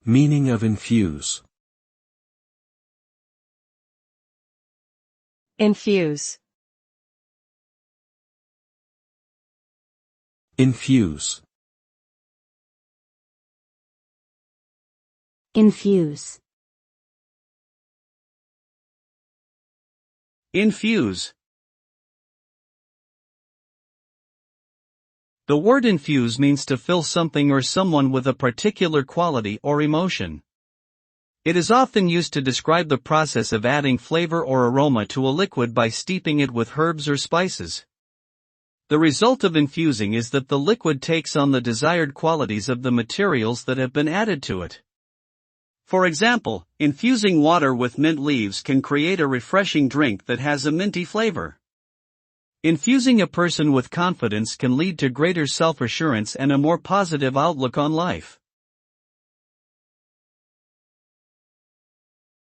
Meaning of infuse. Infuse. Infuse. Infuse. Infuse. The word infuse means to fill something or someone with a particular quality or emotion. It is often used to describe the process of adding flavor or aroma to a liquid by steeping it with herbs or spices. The result of infusing is that the liquid takes on the desired qualities of the materials that have been added to it. For example, infusing water with mint leaves can create a refreshing drink that has a minty flavor. Infusing a person with confidence can lead to greater self-assurance and a more positive outlook on life.